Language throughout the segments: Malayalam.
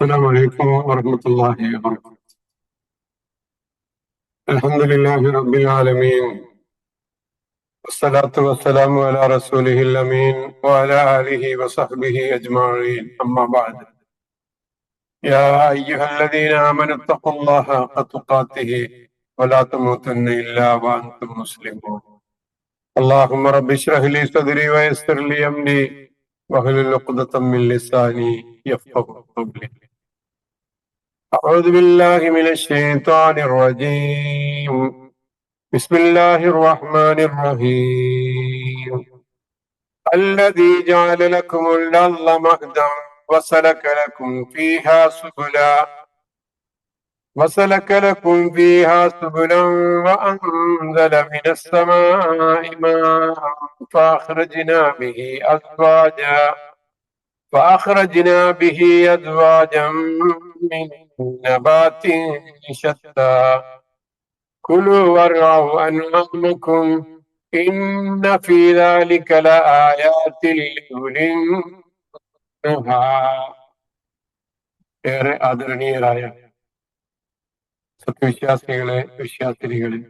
السلام عليكم ورحمة الله وبركاته. الحمد لله رب العالمين، والصلاة والسلام على رسوله الأمين وعلى آله وصحبه أجمعين، أما بعد. يا أيها الذين آمنوا اتقوا الله حق تقاته ولا تموتن إلا وأنتم مسلمون. اللهم رب اشرح لي صدري ويسر لي أمري واحلل عقدة من لساني يفقهوا قولي. أعوذ بالله من الشيطان الرجيم. بسم الله الرحمن الرحيم. الذي جعل لكم الأرض مهدا وسلك لكم فيها سبلا وأنزل من السماء ماء فأخرجنا به أزواجا من نبات شتى كلوا وارعوا أنعامكم إن في ذلك لآيات لأولي النهى. ഏറെ ആദരണീയരായ സത്യവിശ്വാസികളെ, വിശ്വാസിനികളെ,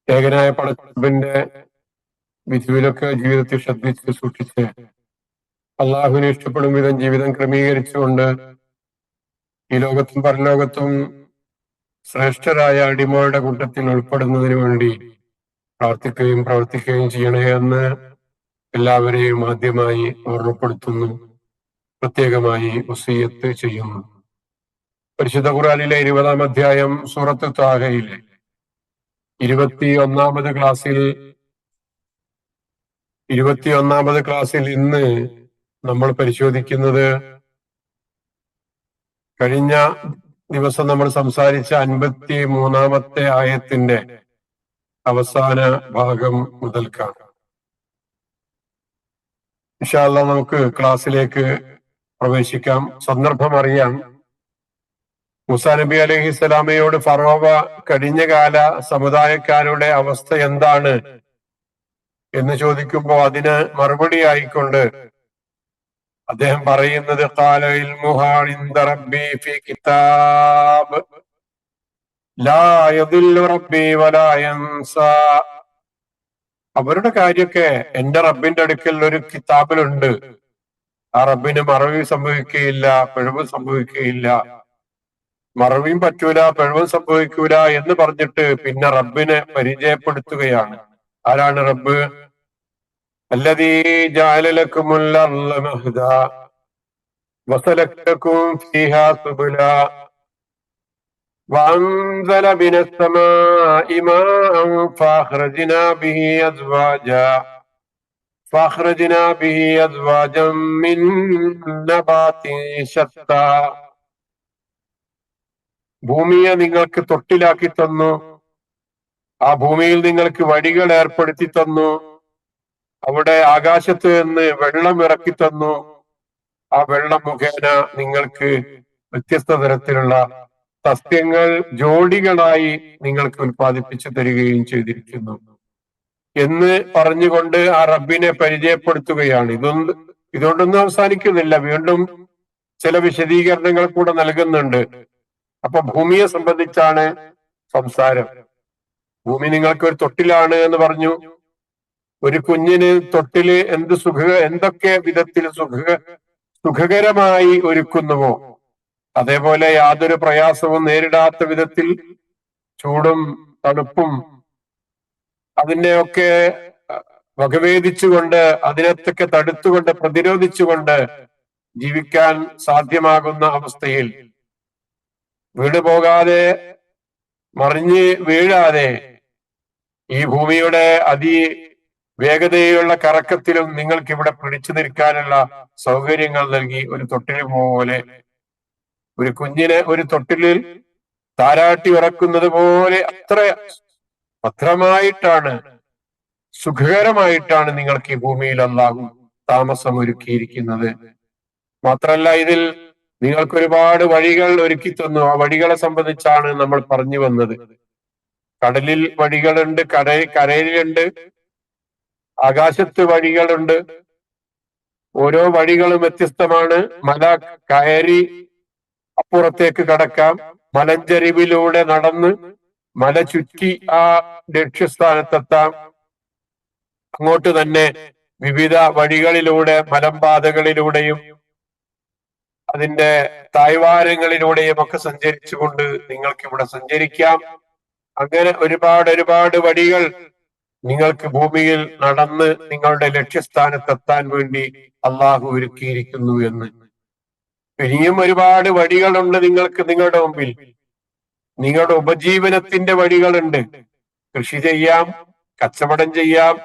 ഏകനായ പടച്ചവന്റെ വിധിവിലൊക്കെ ജീവിതത്തിൽ ശ്രദ്ധിച്ച് സൂക്ഷിച്ച് അള്ളാഹുവിനെ ഇഷ്ടപ്പെടും വിധം ജീവിതം ക്രമീകരിച്ചുകൊണ്ട് ഈ ലോകത്തും പരലോകത്തും ശ്രേഷ്ഠരായ അടിമകളുടെ കൂട്ടത്തിൽ ഉൾപ്പെടുന്നതിന് വേണ്ടി പ്രാർത്ഥിക്കുകയും പ്രവർത്തിക്കുകയും ചെയ്യണേ എന്ന് എല്ലാവരെയും ആദ്യമായി ഓർമ്മപ്പെടുത്തുന്നു, പ്രത്യേകമായി വസിയത്ത് ചെയ്യുന്നു. പരിശുദ്ധ ഖുർആനിലെ 20-ാം അധ്യായം സൂറത്ത് ത്വാഹയിലെ 21-ാമത് ക്ലാസ്സിൽ ഇന്ന് നമ്മൾ പരിശോധിക്കുന്നത് കഴിഞ്ഞ ദിവസം നമ്മൾ സംസാരിച്ച 53-ാമത്തെ ആയത്തിന്റെ അവസാന ഭാഗം മുതൽക്കാണ്. ഇൻഷാ അല്ലാഹ് നമുക്ക് ക്ലാസ്സിലേക്ക് പ്രവേശിക്കാം. സന്ദർഭം അറിയാം. മൂസാ നബി അലൈഹിസ്സലാമയോട് ഫറോവ കഴിഞ്ഞ കാല സമുദായക്കാരുടെ അവസ്ഥ എന്താണ് എന്ന് ചോദിക്കുമ്പോൾ അതിന് മറുപടി ആയിക്കൊണ്ട് അദ്ദേഹം പറയുന്നത് ഖാല ഇൽമുഹാ ഇൻദ റബ്ബി ഫീ കിതാബ് ലാ യദില്ലു റബ്ബി വലാ യൻസാ. അവരുടെ കാര്യമൊക്കെ എന്റെ റബ്ബിന്റെ അടുക്കൽ ഒരു കിതാബിലുണ്ട്. ആ റബ്ബിന് മറവി സംഭവിക്കുകയില്ല, പിഴവ് സംഭവിക്കുകയില്ല. മറവിയും പറ്റൂല, പിഴവും സംഭവിക്കൂല എന്ന് പറഞ്ഞിട്ട് പിന്നെ റബ്ബിനെ പരിചയപ്പെടുത്തുകയാണ്. ആരാണ് റബ്ബ്? الذي جعل لكم الأرض مهدا وسلك لكم فيها سبلا وأنزل من السماء ماء فأخرجنا به أزواجا من نبات شتى. ഭൂമിയെ നിങ്ങൾക്ക് തൊട്ടിലാക്കി തന്നു, ആ ഭൂമിയിൽ നിങ്ങൾക്ക് വഴികൾ ഏർപ്പെടുത്തി തന്നു, അവിടെ ആകാശത്ത് നിന്ന് വെള്ളം ഇറക്കി തന്നു, ആ വെള്ളം മുഖേന നിങ്ങൾക്ക് വ്യത്യസ്ത തരത്തിലുള്ള സസ്യങ്ങൾ ജോഡികളായി നിങ്ങൾക്ക് ഉൽപ്പാദിപ്പിച്ചു തരികയും ചെയ്തിരിക്കുന്നു എന്ന് പറഞ്ഞുകൊണ്ട് ആ റബ്ബിനെ പരിചയപ്പെടുത്തുകയാണ്. ഇതുകൊണ്ടൊന്നും അവസാനിക്കുന്നില്ല, വീണ്ടും ചില വിശദീകരണങ്ങൾ കൂടെ നൽകുന്നുണ്ട്. അപ്പൊ ഭൂമിയെ സംബന്ധിച്ചാണ് സംസാരം. ഭൂമി നിങ്ങൾക്ക് ഒരു തൊട്ടിലാണ് എന്ന് പറഞ്ഞു. ഒരു കുഞ്ഞിന് തൊട്ടില് എന്തൊക്കെ വിധത്തിൽ സുഖകരമായി ഒരുക്കുന്നുവോ അതേപോലെ യാതൊരു പ്രയാസവും നേരിടാത്ത വിധത്തിൽ ചൂടും തണുപ്പും അതിനെയൊക്കെ വകഭേദിച്ചുകൊണ്ട് അതിനൊക്കെ തടുത്തുകൊണ്ട് പ്രതിരോധിച്ചുകൊണ്ട് ജീവിക്കാൻ സാധ്യമാകുന്ന അവസ്ഥയിൽ വീണുപോകാതെ മറിഞ്ഞ് വീഴാതെ ഈ ഭൂമിയുടെ വേഗതയുള്ള കറക്കത്തിലും നിങ്ങൾക്ക് ഇവിടെ പിടിച്ചു നിൽക്കാനുള്ള സൗകര്യങ്ങൾ നൽകി. ഒരു തൊട്ടില് പോലെ ഒരു കുഞ്ഞിനെ ഒരു തൊട്ടിലിൽ താരാട്ടി ഉറക്കുന്നത് പോലെ അത്ര ഭദ്രമായിട്ടാണ്, സുഖകരമായിട്ടാണ് നിങ്ങൾക്ക് ഈ ഭൂമിയിൽ അല്ലാഹു താമസം ഒരുക്കിയിരിക്കുന്നത്. മാത്രല്ല ഇതിൽ നിങ്ങൾക്ക് ഒരുപാട് വഴികൾ ഒരുക്കി തന്നു. ആ വഴികളെ സംബന്ധിച്ചാണ് നമ്മൾ പറഞ്ഞു വന്നത്. കടലിൽ വഴികളുണ്ട്, കരയിലുണ്ട്, ആകാശത്ത് വഴികളുണ്ട്. ഓരോ വഴികളും വ്യത്യസ്തമാണ്. മല കയറി അപ്പുറത്തേക്ക് കടക്കാം, മലഞ്ചരിവിലൂടെ നടന്ന് മല ചുറ്റി ആ ലക്ഷ്യസ്ഥാനത്തെത്താം. അങ്ങോട്ട് തന്നെ വിവിധ വഴികളിലൂടെ, മലമ്പാതകളിലൂടെയും അതിന്റെ തായ്വാരങ്ങളിലൂടെയും ഒക്കെ സഞ്ചരിച്ചുകൊണ്ട് നിങ്ങൾക്ക് ഇവിടെ സഞ്ചരിക്കാം. അങ്ങനെ ഒരുപാട് വഴികൾ നിങ്ങൾക്ക് ഭൂമിയിൽ നടന്ന് നിങ്ങളുടെ ലക്ഷ്യസ്ഥാനത്തെത്താൻ വേണ്ടി അള്ളാഹു ഒരുക്കിയിരിക്കുന്നു എന്ന്. ഇനിയും ഒരുപാട് വഴികളുണ്ട് നിങ്ങൾക്ക് നിങ്ങളുടെ മുമ്പിൽ. നിങ്ങളുടെ ഉപജീവനത്തിന്റെ വഴികളുണ്ട്. കൃഷി ചെയ്യാം, കച്ചവടം ചെയ്യാം,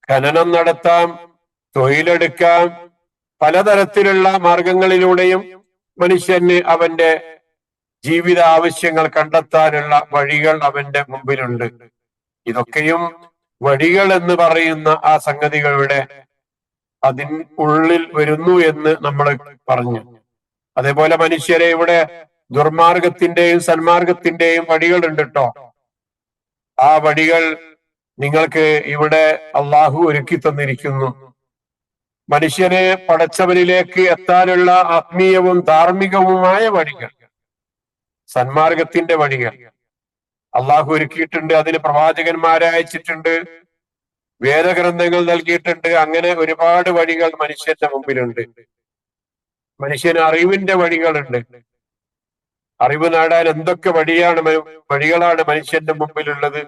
ഖനനം നടത്താം, തൊഴിലെടുക്കാം. പലതരത്തിലുള്ള മാർഗങ്ങളിലൂടെയും മനുഷ്യന് അവന്റെ ജീവിത ആവശ്യങ്ങൾ കണ്ടെത്താനുള്ള വഴികൾ അവന്റെ മുമ്പിലുണ്ട്. ഇതൊക്കെയും വഴികൾ എന്ന് പറയുന്ന ആ സംഗതികളുടെ ഉള്ളിൽ വരുന്നു എന്ന് നമ്മൾ പറഞ്ഞു. അതേപോലെ മനുഷ്യരെ ഇവിടെ ദുർമാർഗത്തിന്റെയും സന്മാർഗത്തിന്റെയും വഴികളുണ്ട് കേട്ടോ. ആ വഴികൾ നിങ്ങൾക്ക് ഇവിടെ അള്ളാഹു ഒരുക്കി തന്നിരിക്കുന്നു. മനുഷ്യനെ പടച്ചവനിലേക്ക് എത്താനുള്ള ആത്മീയവും ധാർമ്മികവുമായ വഴികൾ, സന്മാർഗത്തിന്റെ വഴികൾ അള്ളാഹു ഒരുക്കിയിട്ടുണ്ട്. അതിന് പ്രവാചകന്മാരെ അയച്ചിട്ടുണ്ട്, വേദഗ്രന്ഥങ്ങൾ നൽകിയിട്ടുണ്ട്. അങ്ങനെ ഒരുപാട് വഴികൾ മനുഷ്യന്റെ മുമ്പിലുണ്ട്. മനുഷ്യന് അറിവിന്റെ വഴികളുണ്ട്. അറിവ് നേടാൻ എന്തൊക്കെ വഴികളാണ് മനുഷ്യന്റെ മുമ്പിലുള്ളത്.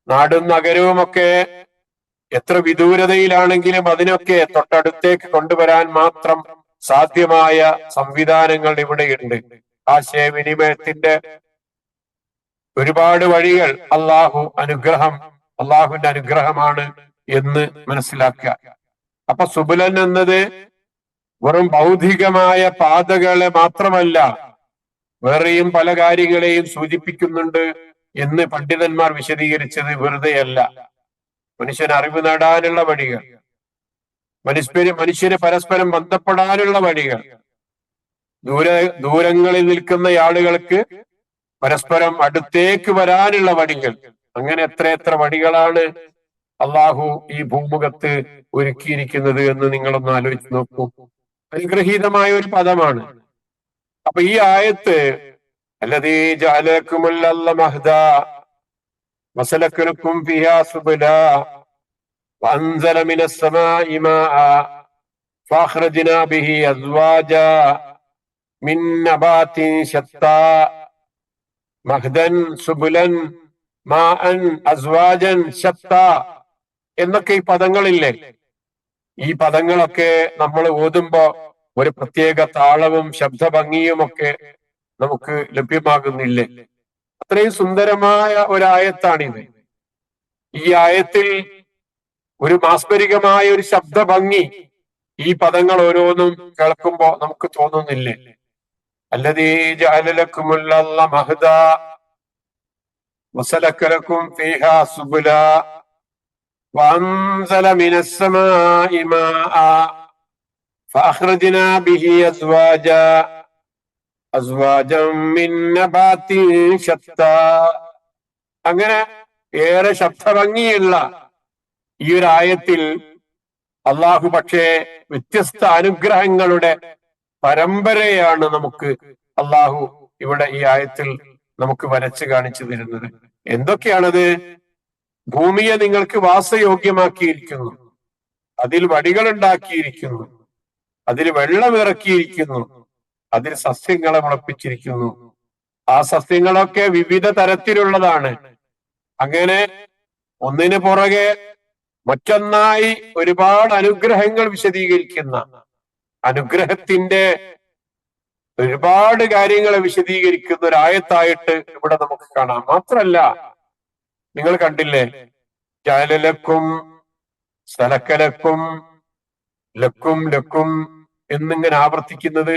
നാടും നഗരവും ഒക്കെ എത്ര വിദൂരതയിലാണെങ്കിലും അതിനൊക്കെ തൊട്ടടുത്തേക്ക് കൊണ്ടുവരാൻ മാത്രം സാധ്യമായ സംവിധാനങ്ങൾ ഇവിടെയുണ്ട്. ആശയവിനിമയത്തിന്റെ ഒരുപാട് വഴികൾ അള്ളാഹുവിന്റെ അനുഗ്രഹമാണ് എന്ന് മനസ്സിലാക്കുക. അപ്പൊ സുബുലൻ എന്നത് വെറും ഭൗതികമായ പാതകളെ മാത്രമല്ല, വേറെയും പല കാര്യങ്ങളെയും സൂചിപ്പിക്കുന്നുണ്ട് എന്ന് പണ്ഡിതന്മാർ വിശദീകരിച്ചത് വെറുതെയല്ല. മനുഷ്യന് അറിവ് നേടാനുള്ള വഴികൾ, മനുഷ്യന് പരസ്പരം ബന്ധപ്പെടാനുള്ള വഴികൾ, ദൂരങ്ങളിൽ നിൽക്കുന്ന ആളുകൾക്ക് പരസ്പരം അടുത്തേക്ക് വരാനുള്ള വഴികൾ, അങ്ങനെ എത്ര വഴികളാണ് അള്ളാഹു ഈ ഭൂമുഖത്ത് ഒരുക്കിയിരിക്കുന്നത് എന്ന് നിങ്ങളൊന്ന് ആലോചിച്ച് നോക്കൂ. അനുഗ്രഹീതമായ ഒരു പദമാണ്. അപ്പൊ ഈ ആയത്ത് അല്ലദീ ജഅലകുമുൽ മഹ്ദാ വസലകലകും ഫിഹാ സുബുലാ വഅൻസല മിനസ് സമാഇ മാഅ ഫഅഖ്റജ്നാ ബിഹി അസ്വാജാ മിൻ നബാത്തിൻ ശത്താ മഹ്ദൻ സുബുലൻ മാഅൻ അസ്വാജൻ ശത്താ എന്നൊക്കെ ഈ പദങ്ങളില്ലേ. ഈ പദങ്ങളൊക്കെ നമ്മൾ ഓതുമ്പോ ഒരു പ്രത്യേക താളവും ശബ്ദഭംഗിയും ഒക്കെ നമുക്ക് ലഭ്യമാകുന്നില്ലേ. അത്രയും സുന്ദരമായ ഒരായത്താണിത്. ഈ ആയത്തിൽ ഒരു മാസ്മരികമായ ഒരു ശബ്ദഭംഗി ഈ പദങ്ങൾ ഓരോന്നും കേൾക്കുമ്പോ നമുക്ക് തോന്നുന്നില്ലേ. അല്ലദീ ജഅല ലക്കുമുൽ അർള മഹ്ദാ വസലക ലക്കും ഫീഹാ സുബുലാ വഅൻസല മിനസ് സമാഇ മാഅ ഫഅഖ്റജ്നാ ബിഹി അസ്വാജൻ മിൻ നബാത്തിൻ ശത്താ. അങ്ങനെ ഏറെ ശബ്ദഭംഗിയുള്ള ഈ ഒരു ആയത്തിൽ അള്ളാഹു പക്ഷേ വ്യത്യസ്ത അനുഗ്രഹങ്ങളുടെ പരമ്പരയാണ് നമുക്ക് അള്ളാഹു ഇവിടെ ഈ ആയത്തിൽ നമുക്ക് വരച്ച് കാണിച്ചു തരുന്നത്. എന്തൊക്കെയാണത്? ഭൂമിയെ നിങ്ങൾക്ക് വാസയോഗ്യമാക്കിയിരിക്കുന്നു, അതിൽ വടികൾ ഉണ്ടാക്കിയിരിക്കുന്നു, അതിൽ വെള്ളം ഇറക്കിയിരിക്കുന്നു, അതിൽ സസ്യങ്ങളെ മുളപ്പിച്ചിരിക്കുന്നു. ആ സസ്യങ്ങളൊക്കെ വിവിധ തരത്തിലുള്ളതാണ്. അങ്ങനെ ഒന്നിനു പുറകെ മറ്റൊന്നായി ഒരുപാട് അനുഗ്രഹങ്ങൾ വിശദീകരിക്കുന്ന, അനുഗ്രഹത്തിന്റെ ഒരുപാട് കാര്യങ്ങളെ വിശദീകരിക്കുന്ന ഒരു ആയത്തായിട്ട് ഇവിടെ നമുക്ക് കാണാം. മാത്രല്ല, നിങ്ങൾ കണ്ടില്ലേ, ജഅലലക്കും സലക്കലക്കും ലക്കും ലക്കും എന്നിങ്ങനെ ആവർത്തിക്കുന്നത്.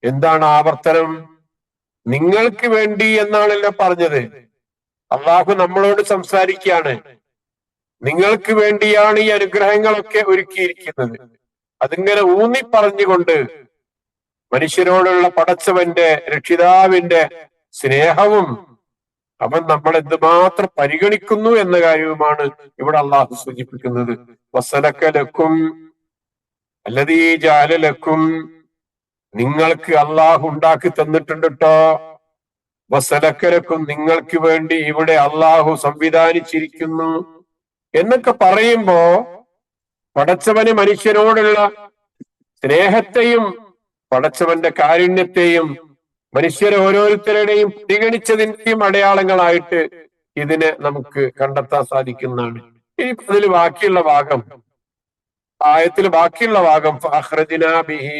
എന്താണ് ആവർത്തനം? നിങ്ങൾക്ക് വേണ്ടി എന്നാണല്ലോ പറഞ്ഞത്. അള്ളാഹു നമ്മളോട് സംസാരിക്കുകയാണ്. നിങ്ങൾക്ക് വേണ്ടിയാണ് ഈ അനുഗ്രഹങ്ങളൊക്കെ ഒരുക്കിയിരിക്കുന്നത്. അതിങ്ങനെ ഊന്നി പറഞ്ഞുകൊണ്ട് മനുഷ്യരോടുള്ള പടച്ചവന്റെ, രക്ഷിതാവിന്റെ സ്നേഹവും അവൻ നമ്മൾ എന്തുമാത്രം പരിഗണിക്കുന്നു എന്ന കാര്യവുമാണ് ഇവിടെ അള്ളാഹു സൂചിപ്പിക്കുന്നത്. വസലക്കലക്കും അല്ലദീ ജഅല ലക്കും, നിങ്ങൾക്ക് അള്ളാഹു ഉണ്ടാക്കി തന്നിട്ടുണ്ട് ട്ടോ. വസലക്കലക്കും, നിങ്ങൾക്ക് വേണ്ടി ഇവിടെ അള്ളാഹു സംവിധാനിച്ചിരിക്കുന്നു എന്നൊക്കെ പറയുമ്പോ പടച്ചവന് മനുഷ്യനോടുള്ള സ്നേഹത്തെയും പടച്ചവന്റെ കാരുണ്യത്തെയും മനുഷ്യരെ ഓരോരുത്തരുടെയും പരിഗണിച്ചതിന്റെയും അടയാളങ്ങളായിട്ട് ഇതിനെ നമുക്ക് കണ്ടെത്താൻ സാധിക്കുന്നതാണ്. ഇനി അതിൽ ബാക്കിയുള്ള ഭാഗം, ആയത്തിൽ ബാക്കിയുള്ള ഭാഗം ഫഅഖ്റജ്നാ ബിഹി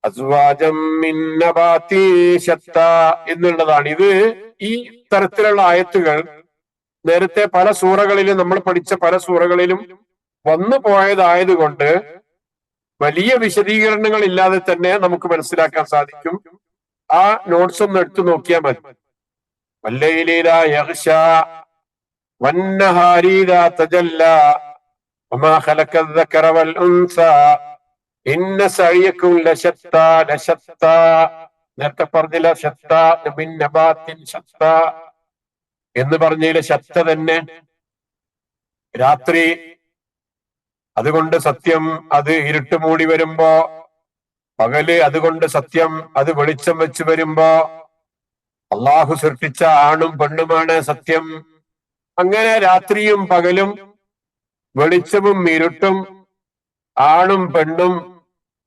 അസ്വാജം മിൻ നബാത്തി ശത്താ എന്നുള്ളതാണ്. ഇത് ഈ തരത്തിലുള്ള ആയത്തുകൾ നേരത്തെ പല സൂറകളിലും, നമ്മൾ പഠിച്ച പല സൂറകളിലും വന്നു പോയതായതുകൊണ്ട് വലിയ വിശദീകരണങ്ങൾ ഇല്ലാതെ തന്നെ നമുക്ക് മനസ്സിലാക്കാൻ സാധിക്കും. ആ നോട്ട്സ് ഒന്ന് എടുത്തു നോക്കിയാൽ മതി. വല്ലൈലി ഇദാ യഗ്ശാ വന്നഹാരി ഇദാ തജല്ലാ വമാ ഖലഖൽ ദക്കറ വൽ ഉൻസാ ഇന്ന സഅയകും ലശത്താ ലശത്താ. നേരത്തെ പറഞ്ഞില്ല ശത്താ മിൻ നബാത്തിൻ ശത്താ എന്ന് പറഞ്ഞതിലെ ശത്ത തന്നെ രാത്രി. അതുകൊണ്ട് സത്യം അത് ഇരുട്ട് മൂടി വരുമ്പോ, പകല് അതുകൊണ്ട് സത്യം അത് വെളിച്ചം വെച്ച് വരുമ്പോ അള്ളാഹു സൃഷ്ടിച്ച ആണും പെണ്ണുമാണ് സത്യം. അങ്ങനെ രാത്രിയും പകലും, വെളിച്ചവും ഇരുട്ടും, ആണും പെണ്ണും,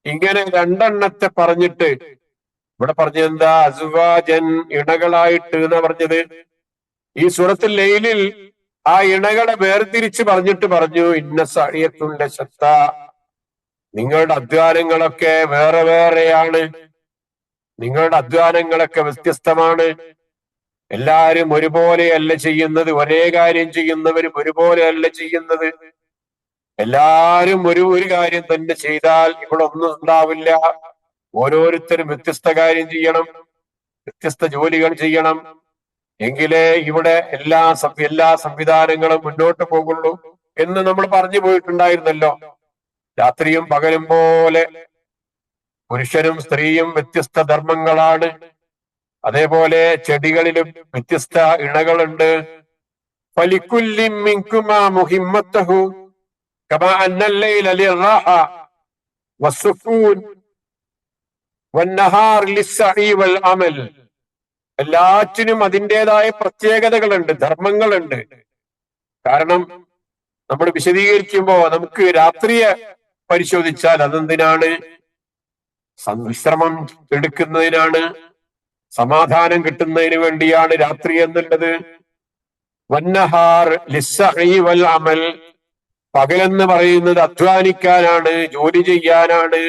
ഇങ്ങനെ രണ്ടെണ്ണത്തെ പറഞ്ഞിട്ട് ഇവിടെ പറഞ്ഞത് എന്താ? അസ്വാജൻ, ഇണകളായിട്ട് എന്നാ പറഞ്ഞത്. ഈ സൂറത്തുൽ ലൈലിൽ ആ ഇണകളെ വേർതിരിച്ച് പറഞ്ഞിട്ട് പറഞ്ഞു ഇന്ന സഅയകും ലശത്താ, നിങ്ങളുടെ അധ്വാനങ്ങളൊക്കെ വേറെ വേറെയാണ്, നിങ്ങളുടെ അധ്വാനങ്ങളൊക്കെ വ്യത്യസ്തമാണ്. എല്ലാരും ഒരുപോലെയല്ല ചെയ്യുന്നത്, ഒരേ കാര്യം ചെയ്യുന്നവരും ഒരുപോലെയല്ല ചെയ്യുന്നത്. എല്ലാരും ഒരു കാര്യം തന്നെ ചെയ്താൽ ഇവിടെ ഒന്നും ഉണ്ടാവില്ല. ഓരോരുത്തരും വ്യത്യസ്ത കാര്യം ചെയ്യണം, വ്യത്യസ്ത ജോലികൾ ചെയ്യണം. എങ്കിലേ ഇവിടെ എല്ലാ സംവിധാനങ്ങളും മുന്നോട്ട് പോകുള്ളൂ എന്ന് നമ്മൾ പറഞ്ഞു പോയിട്ടുണ്ടായിരുന്നല്ലോ. രാത്രിയും പകലും പോലെ പുരുഷനും സ്ത്രീയും വ്യത്യസ്ത ധർമ്മങ്ങളാണ്. അതേപോലെ ചെടികളിലും വ്യത്യസ്ത ഇണകളുണ്ട്. ഫലിക്കുല്ലിൻ മിൻകുമാ മുഹിമ്മത്തുഹു കമാ അന്നൽ ലൈല ലിർറാഹ വസ്സുകൂൻ വന്നഹാർ ലിസ്സഈ വൽ അമൽ. എല്ലാറ്റിനും അതിൻ്റെതായ പ്രത്യേകതകളുണ്ട്, ധർമ്മങ്ങളുണ്ട്. കാരണം നമ്മൾ വിശദീകരിക്കുമ്പോ നമുക്ക് രാത്രിയെ പരിശോധിച്ചാൽ അതെന്തിനാണ്? വിശ്രമം എടുക്കുന്നതിനാണ്, സമാധാനം കിട്ടുന്നതിന് വേണ്ടിയാണ് രാത്രി എന്നുള്ളത്. വന്നഹാർ ലിസ്സഈ വൽ അമൽ, പകലെന്ന് പറയുന്നത് അധ്വാനിക്കാനാണ്, ജോലി ചെയ്യാനാണ്,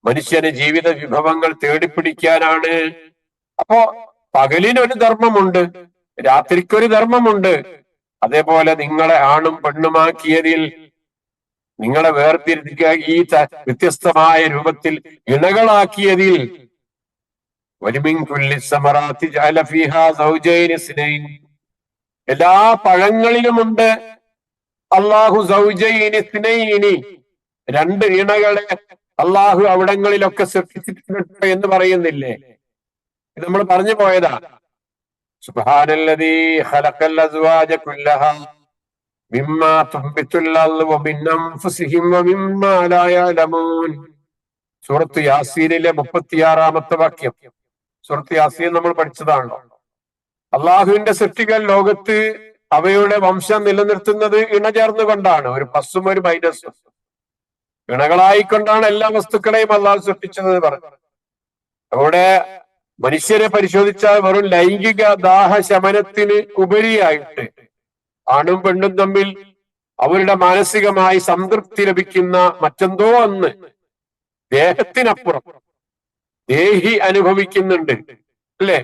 മനുഷ്യന് ജീവിത വിഭവങ്ങൾ തേടിപ്പിടിക്കാനാണ്. അപ്പോ പകലിനൊരു ധർമ്മമുണ്ട്, രാത്രിക്കൊരു ധർമ്മമുണ്ട്. അതേപോലെ നിങ്ങളെ ആണും പെണ്ണുമാക്കിയതിൽ, നിങ്ങളെ വേർതിരിക്കുക, ഈ വ്യത്യസ്തമായ രൂപത്തിൽ ഇണകളാക്കിയതിൽ വമിൻ കുല്ലി സമറാത്തി ജഅല ഫീഹാ സൗജൈനി ഇസ്നൈൻ, എല്ലാ പഴങ്ങളിലുമുണ്ട് അല്ലാഹു സൗജൈനി ഇസ്നൈനി, രണ്ട് ഇണകളെ അള്ളാഹു അവിടങ്ങളിലൊക്കെ സൃഷ്ടിച്ചിട്ടുണ്ട് എന്ന് പറയുന്നില്ലേ? ഇത് നമ്മൾ പറഞ്ഞു പോയതാ. സുബ്ഹാനല്ലദീ ഖലഖൽ അസ്വാജ കുല്ലഹാ മിമ്മാ തുൻബിതുൽ അർളു വമിൻ അൻഫുസിഹിം വമിമ്മാ ലാ യഅലമൂൻ. സൂറത്ത് യാസീനിലെ 36-ാമത്തെ വാക്യം. സൂറത്ത് യാസീൻ നമ്മൾ പഠിച്ചതാണല്ലോ. അള്ളാഹുവിന്റെ സൃഷ്ടികൾ ലോകത്ത് അവയുടെ വംശം നിലനിർത്തുന്നത് ഇണചേർന്നുകൊണ്ടാണ്. ഒരു പ്ലസും ഒരു മൈനസും. ഇണകളായിക്കൊണ്ടാണ് എല്ലാ വസ്തുക്കളെയും അള്ളാഹു സൃഷ്ടിച്ചത് പറഞ്ഞു. അവിടെ മനുഷ്യരെ പരിശോധിച്ചാൽ വെറും ലൈംഗിക ദാഹശമനത്തിന് ഉപരിയായിട്ട് ആണും പെണ്ണും തമ്മിൽ അവരുടെ മാനസികമായി സംതൃപ്തി ലഭിക്കുന്ന മറ്റെന്തോ ഒന്ന് ദേഹത്തിനപ്പുറം ദേഹി അനുഭവിക്കുന്നുണ്ട്, അല്ലെ?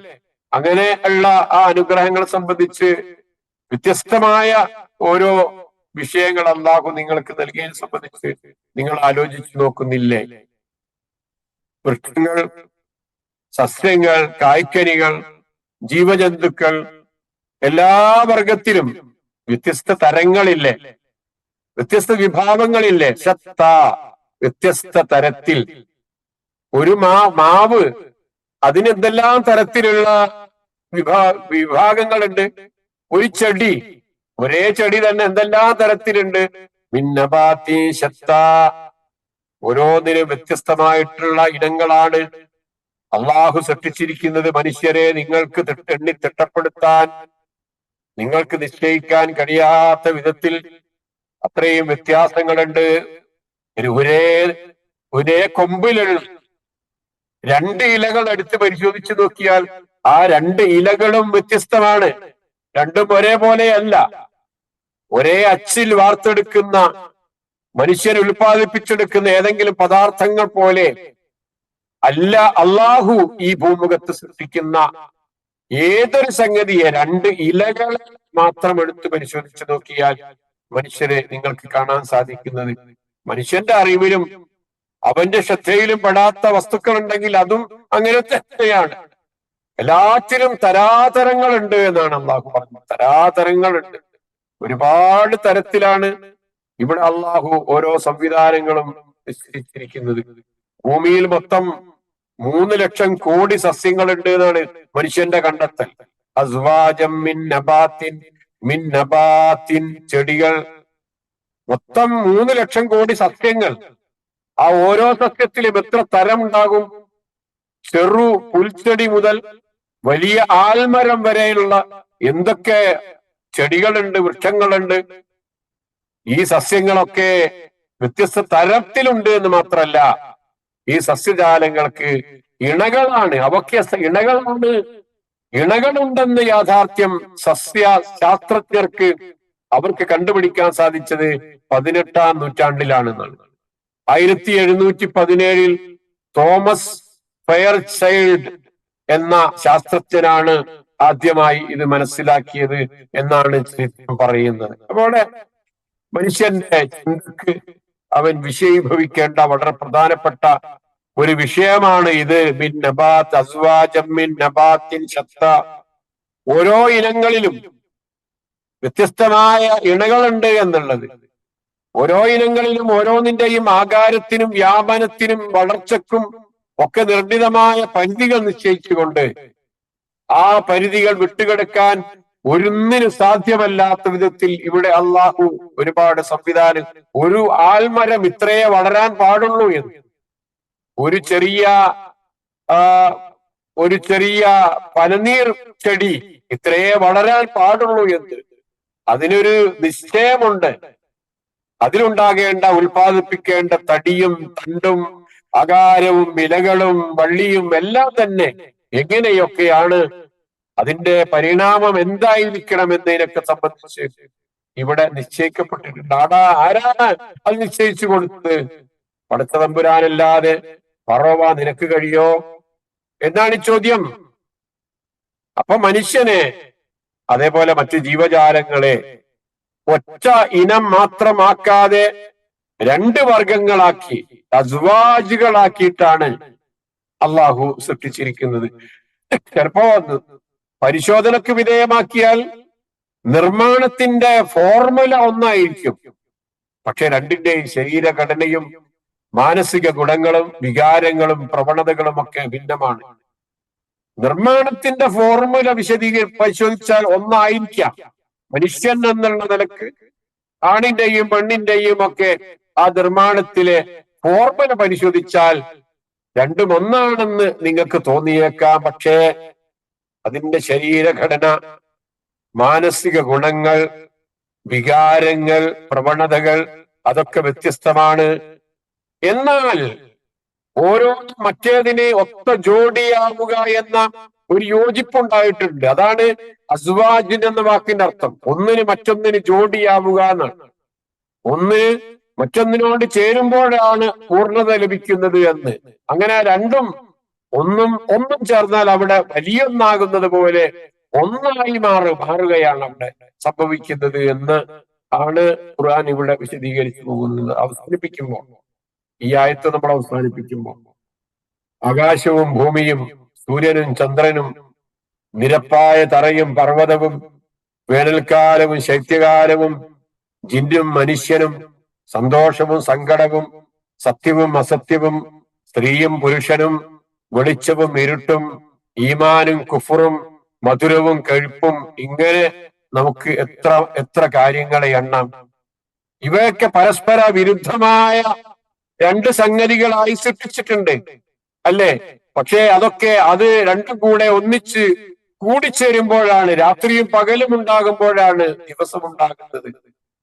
അങ്ങനെ ഉള്ള ആ അനുഗ്രഹങ്ങളെ സംബന്ധിച്ച് വ്യത്യസ്തമായ ഓരോ വിഷയങ്ങൾ അല്ലാഹു നിങ്ങൾക്ക് നൽകിയതിനെ സംബന്ധിച്ച് നിങ്ങൾ ആലോചിച്ചു നോക്കുന്നില്ലേ? വൃക്ഷങ്ങൾ, സസ്യങ്ങൾ, കായ്ക്കനികൾ, ജീവജന്തുക്കൾ, എല്ലാ വർഗത്തിലും വ്യത്യസ്ത തരങ്ങളില്ലേ? വ്യത്യസ്ത വിഭാഗങ്ങളില്ലേ? ശത്ത, വ്യത്യസ്ത തരത്തിൽ. ഒരു മാവ്, അതിനെന്തെല്ലാം തരത്തിലുള്ള വിഭാഗങ്ങളുണ്ട്. ഒരു ചെടി, ഒരേ ചെടി തന്നെ എന്തെല്ലാം തരത്തിലുണ്ട്. മിന്നബാത്തി ശത്ത, ഓരോന്നിനും വ്യത്യസ്തമായിട്ടുള്ള ഇനങ്ങളാണ് അള്ളാഹു സൃഷ്ടിച്ചിരിക്കുന്നത്. മനുഷ്യരെ നിങ്ങൾക്ക് എണ്ണി തിട്ടപ്പെടുത്താൻ, നിങ്ങൾക്ക് നിശ്ചയിക്കാൻ കഴിയാത്ത വിധത്തിൽ അത്രയും വ്യത്യാസങ്ങളുണ്ട്. ഒരേ ഒരേ കൊമ്പിലുള്ള രണ്ട് ഇലകൾ എടുത്ത് പരിശോധിച്ചു നോക്കിയാൽ ആ രണ്ട് ഇലകളും വ്യത്യസ്തമാണ്. രണ്ടും ഒരേപോലെയല്ല. ഒരേ അച്ചിൽ വാർത്തെടുക്കുന്ന, മനുഷ്യൻ ഉൽപ്പാദിപ്പിച്ചെടുക്കുന്ന ഏതെങ്കിലും പദാർത്ഥങ്ങൾ പോലെ അല്ല അള്ളാഹു ഈ ഭൂമുഖത്ത് സൃഷ്ടിക്കുന്ന ഏതൊരു സംഗതിയെ രണ്ട് ഇലകൾ മാത്രം എടുത്ത് പരിശോധിച്ചു നോക്കിയാൽ മനുഷ്യരെ നിങ്ങൾക്ക് കാണാൻ സാധിക്കുന്നത്. മനുഷ്യന്റെ അറിവിലും അവന്റെ ശ്രദ്ധയിലും പെടാത്ത വസ്തുക്കൾ ഉണ്ടെങ്കിൽ അതും അങ്ങനെ തന്നെയാണ്. എല്ലാത്തിനും തരാതരങ്ങളുണ്ട് എന്നാണ് അള്ളാഹു പറഞ്ഞത്. തരാതരങ്ങളുണ്ട്, ഒരുപാട് തരത്തിലാണ് ഇവിടെ അള്ളാഹു ഓരോ സംവിധാനങ്ങളും നിശ്ചയിച്ചിരിക്കുന്നത്. ഭൂമിയിൽ മൊത്തം 3 ലക്ഷം കോടി സസ്യങ്ങളുണ്ട് എന്നാണ് മനുഷ്യന്റെ കണ്ടെത്തൽ. അസ്വാജം മിൻ നബാത്തിൻ ചെടികൾ, മൊത്തം 3 ലക്ഷം കോടി സസ്യങ്ങൾ. ആ ഓരോ സസ്യത്തിലും എത്ര തരം ഉണ്ടാകും? ചെറു പുൽച്ചെടി മുതൽ വലിയ ആൽമരം വരെയുള്ള എന്തൊക്കെ ചെടികളുണ്ട്, വൃക്ഷങ്ങളുണ്ട്. ഈ സസ്യങ്ങളൊക്കെ വ്യത്യസ്ത തരത്തിലുണ്ട് എന്ന് മാത്രമല്ല, ഈ സസ്യജാലങ്ങൾക്ക് ഇണകളാണ്. അവയ്ക്ക് ഇണകളാണ്. ഇണകളുണ്ടെന്ന് യാഥാർത്ഥ്യം സസ്യ ശാസ്ത്രജ്ഞർക്ക് അവർക്ക് കണ്ടുപിടിക്കാൻ സാധിച്ചത് 18ാം നൂറ്റാണ്ടിലാണെന്നാണ്. 1717 തോമസ് ഫെയർചൈൽഡ് എന്ന ശാസ്ത്രജ്ഞനാണ് ആദ്യമായി ഇത് മനസ്സിലാക്കിയത് എന്നാണ് ചരിത്രം പറയുന്നത്. അപ്പോൾ മനുഷ്യന്റെ ചിന്തക്ക് അവൻ വിഷയീഭവിക്കേണ്ട വളരെ പ്രധാനപ്പെട്ട ഒരു വിഷയമാണ് ഇത്. മിൻ നബാത്ത് അസ്വാജം മിൻ നബാത്തിൻ ശത്ത. ഓരോ ഇനങ്ങളിലും വ്യത്യസ്തമായ ഇണകളുണ്ട് എന്നുള്ളത്. ഓരോ ഇനങ്ങളിലും ഓരോന്നിന്റെയും ആകാരത്തിനും വ്യാപനത്തിനും വളർച്ചക്കും ഒക്കെ നിർണിതമായ പരിധികൾ നിശ്ചയിച്ചുകൊണ്ട് ആ പരിധികൾ വിട്ടുകിടക്കാൻ ഒന്നിനും സാധ്യമല്ലാത്ത വിധത്തിൽ ഇവിടെ അള്ളാഹു ഒരുപാട് സംവിധാനം. ഒരു ആൽമരം ഇത്രയേ വളരാൻ പാടുള്ളൂ എന്ന്, ഒരു ചെറിയ പനനീർ ചെടി ഇത്രയേ വളരാൻ പാടുള്ളൂ എന്ന് അതിനൊരു നിശ്ചയമുണ്ട്. അതിലുണ്ടാകേണ്ട, ഉൽപ്പാദിപ്പിക്കേണ്ട തടിയും തണ്ടും ആകാരവും ഇലകളും വള്ളിയും എല്ലാം തന്നെ എങ്ങനെയൊക്കെയാണ്, അതിന്റെ പരിണാമം എന്തായിരിക്കണം എന്നതിനൊക്കെ സംബന്ധിച്ച് ഇവിടെ നിശ്ചയിക്കപ്പെട്ടിട്ടുണ്ട്. ആരാണ് അത് നിശ്ചയിച്ചു കൊടുത്തത്? പടച്ച തമ്പുരാനല്ലാതെ പറവ നിനക്ക് കഴിയോ എന്നാണ് ഈ ചോദ്യം. അപ്പൊ മനുഷ്യനെ അതേപോലെ മറ്റു ജീവജാലങ്ങളെ ഒറ്റ ഇനം മാത്രമാക്കാതെ 2 വർഗങ്ങളാക്കി, അസ്വാജുകളാക്കിയിട്ടാണ് അള്ളാഹു സൃഷ്ടിച്ചിരിക്കുന്നത്. ചിലപ്പോ പരിശോധനക്ക് വിധേയമാക്കിയാൽ നിർമ്മാണത്തിന്റെ ഫോർമുല ഒന്നായിരിക്കും, പക്ഷെ രണ്ടിന്റെയും ശരീരഘടനയും മാനസിക ഗുണങ്ങളും വികാരങ്ങളും പ്രവണതകളും ഒക്കെ ഭിന്നമാണ്. നിർമ്മാണത്തിന്റെ ഫോർമുല പരിശോധിച്ചാൽ ഒന്നായിരിക്കാം. മനുഷ്യൻ എന്നുള്ള നിലക്ക് ആണിന്റെയും പെണ്ണിന്റെയും ഒക്കെ ആ നിർമ്മാണത്തിലെ ഫോർമുല പരിശോധിച്ചാൽ രണ്ടും ഒന്നാണെന്ന് നിങ്ങൾക്ക് തോന്നിയേക്കാം. പക്ഷേ അതിന്റെ ശരീരഘടന, മാനസിക ഗുണങ്ങൾ, വികാരങ്ങൾ, പ്രവണതകൾ അതൊക്കെ വ്യത്യസ്തമാണ്. എന്നാൽ ഓരോന്നും മറ്റേതിനെ ഒത്ത ജോഡിയാവുക എന്ന ഒരു യോജിപ്പുണ്ടായിട്ടുണ്ട്. അതാണ് അസ്വാജിൻ എന്ന വാക്കിന്റെ അർത്ഥം. ഒന്നിന് മറ്റൊന്നിന് ജോഡിയാവുക എന്നാണ്. ഒന്ന് മറ്റൊന്നിനോട് ചേരുമ്പോഴാണ് പൂർണ്ണത ലഭിക്കുന്നത് എന്ന്. അങ്ങനെ ഒന്നും ചേർന്നാൽ അവിടെ വലിയൊന്നാകുന്നത് പോലെ ഒന്നായി മാറുകയാണ് അവിടെ സംഭവിക്കുന്നത് എന്ന് ആണ് ഖുർആൻ ഇവിടെ വിശദീകരിച്ചു പോകുന്നത്. അവസാനിപ്പിക്കുമ്പോൾ, ഈ ആയത്ത് നമ്മൾ അവസാനിപ്പിക്കുമ്പോൾ, ആകാശവും ഭൂമിയും സൂര്യനും ചന്ദ്രനും നിരപ്പായ തറയും പർവ്വതവും വേനൽക്കാലവും ശൈത്യകാലവും ജിന്നും മനുഷ്യനും സന്തോഷവും സങ്കടവും സത്യവും അസത്യവും സ്ത്രീയും പുരുഷനും വെളിച്ചവും ഇരുട്ടും ഈമാനും കുഫറും മധുരവും കഴുപ്പും, ഇങ്ങനെ നമുക്ക് എത്ര കാര്യങ്ങളെ എണ്ണാം. ഇവയൊക്കെ പരസ്പര വിരുദ്ധമായ രണ്ട് സംഗതികളായി സൃഷ്ടിച്ചിട്ടുണ്ട്, അല്ലേ? പക്ഷേ അത് രണ്ടും കൂടെ ഒന്നിച്ച് കൂടിച്ചേരുമ്പോഴാണ്, രാത്രിയും പകലും ഉണ്ടാകുമ്പോഴാണ് ദിവസം ഉണ്ടാകുന്നത്.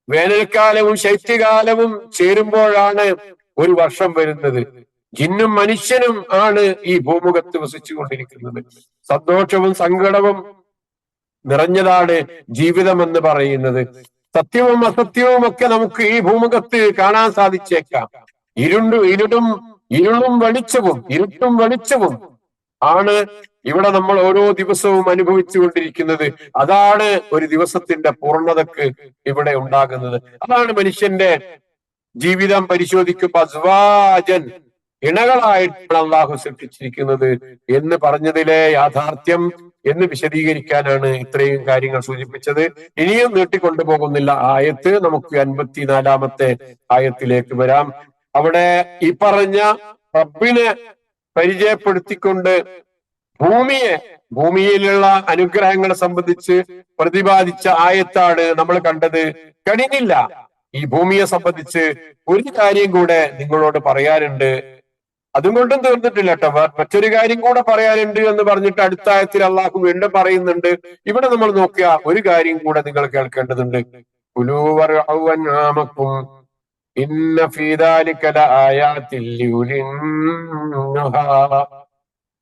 വേനൽക്കാലവും ശൈത്യകാലവും ചേരുമ്പോഴാണ് ഒരു വർഷം വരുന്നത്. ജിന്നും മനുഷ്യനും ആണ് ഈ ഭൂമുഖത്ത് വസിച്ചു കൊണ്ടിരിക്കുന്നത്. സന്തോഷവും സങ്കടവും നിറഞ്ഞതാണ് ജീവിതം എന്ന് പറയുന്നത്. സത്യവും അസത്യവും ഒക്കെ നമുക്ക് ഈ ഭൂമുഖത്ത് കാണാൻ സാധിച്ചേക്കാം. ഇരുളും വെളിച്ചവും ആണ് ഇവിടെ നമ്മൾ ഓരോ ദിവസവും അനുഭവിച്ചു കൊണ്ടിരിക്കുന്നത്. അതാണ് ഒരു ദിവസത്തിന്റെ പൂർണ്ണതക്ക് ഇവിടെ ഉണ്ടാകുന്നത്. അതാണ് മനുഷ്യന്റെ ജീവിതം പരിശോധിക്കുമ്പോൾ അസ്വാജൻ, ഇണകളായിട്ടാണ് അള്ളാഹു സൃഷ്ടിച്ചിരിക്കുന്നത് എന്ന് പറഞ്ഞതിലെ യാഥാർത്ഥ്യം എന്ന് വിശദീകരിക്കാനാണ് ഇത്രയും കാര്യങ്ങൾ സൂചിപ്പിച്ചത്. ഇനിയും നീട്ടിക്കൊണ്ടുപോകുന്നില്ല. ആയത്ത് നമുക്ക് 54-ാമത്തെ ആയത്തിലേക്ക് വരാം. അവിടെ ഈ പറഞ്ഞ റബ്ബിനെ പരിചയപ്പെടുത്തിക്കൊണ്ട് ഭൂമിയിലുള്ള അനുഗ്രഹങ്ങളെ സംബന്ധിച്ച് പ്രതിപാദിച്ച ആയത്താണ് നമ്മൾ കണ്ടത്. കഴിഞ്ഞില്ല. ഈ ഭൂമിയെ സംബന്ധിച്ച് ഒരു കാര്യം കൂടെ നിങ്ങളോട് പറയാനുണ്ട്. അതും കൊണ്ടും തീർന്നിട്ടില്ല കേട്ടോ. മറ്റൊരു കാര്യം കൂടെ പറയാനുണ്ട് എന്ന് പറഞ്ഞിട്ട് അടുത്ത ആയത്തിൽ അള്ളാഹു വീണ്ടും പറയുന്നുണ്ട്. ഇവിടെ നമ്മൾ നോക്കിയ ഒരു കാര്യം കൂടെ നിങ്ങൾ കേൾക്കേണ്ടതുണ്ട്.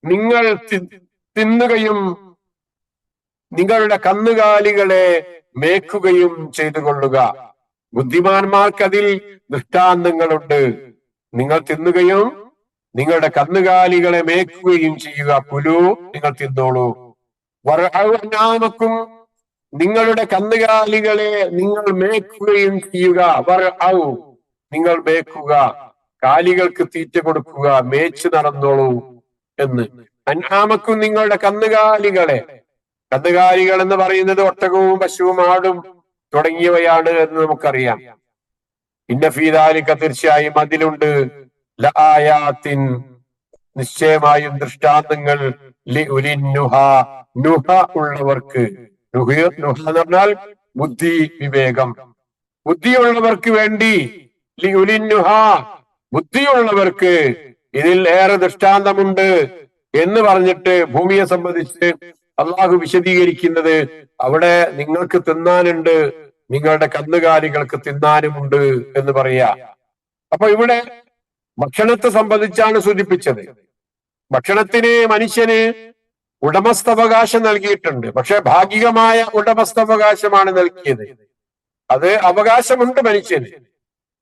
നിങ്ങൾ തിന്നുകയും നിങ്ങളുടെ കന്നുകാലികളെ മേക്കുകയും ചെയ്തു കൊള്ളുക. ബുദ്ധിമാന്മാർക്ക് അതിൽ ദൃഷ്ടാന്തങ്ങളുണ്ട്. നിങ്ങൾ തിന്നുകയും നിങ്ങളുടെ കന്നുകാലികളെ മേക്കുകയും ചെയ്യുക. പുലു, നിങ്ങൾ തിന്നോളൂ. വറഅനാമക്കും, നിങ്ങളുടെ കന്നുകാലികളെ നിങ്ങൾ മേക്കുകയും ചെയ്യുക. വറഅ, നിങ്ങൾ മേക്കുക, കാലികൾക്ക് തീറ്റ കൊടുക്കുക, മേച്ചു നടന്നോളൂ എന്ന്. അൻആമക്കും, നിങ്ങളുടെ കന്നുകാലികൾ എന്ന് പറയുന്നത് ഒട്ടകവും പശുവും ആടും തുടങ്ങിയവയാണ് എന്ന് നമുക്കറിയാം. ഇന്ന ഫീ ദാലിക, തീർച്ചയായും അതിലുണ്ട്, ലആയാത്തിൻ, നിശ്ചയമായും ദൃഷ്ടാന്തങ്ങൾ, ലിഉലിന്നുഹ, നുഹ ഉള്ളവർക്ക്. നുഹ എന്ന് പറഞ്ഞാൽ ബുദ്ധി, വിവേകം. ബുദ്ധിയുള്ളവർക്ക് വേണ്ടി, ലിഉലിന്നുഹ, ബുദ്ധിയുള്ളവർക്ക് ഇതിൽ ഏറെ ദൃഷ്ടാന്തമുണ്ട് എന്ന് പറഞ്ഞിട്ട് ഭൂമിയെ സംബന്ധിച്ച് അള്ളാഹു വിശദീകരിക്കുന്നത് അവിടെ നിങ്ങൾക്ക് തിന്നാനുണ്ട്, നിങ്ങളുടെ കന്നുകാലികൾക്ക് തിന്നാനുമുണ്ട് എന്ന് പറയാ. അപ്പൊ ഇവിടെ ഭക്ഷണത്തെ സംബന്ധിച്ചാണ് സൂചിപ്പിച്ചത്. ഭക്ഷണത്തിന് മനുഷ്യന് ഉടമസ്ഥാവകാശം നൽകിയിട്ടുണ്ട്. പക്ഷെ ഭാഗികമായ ഉടമസ്ഥാവകാശമാണ് നൽകിയത്. അത് അവകാശമുണ്ട് മനുഷ്യന്.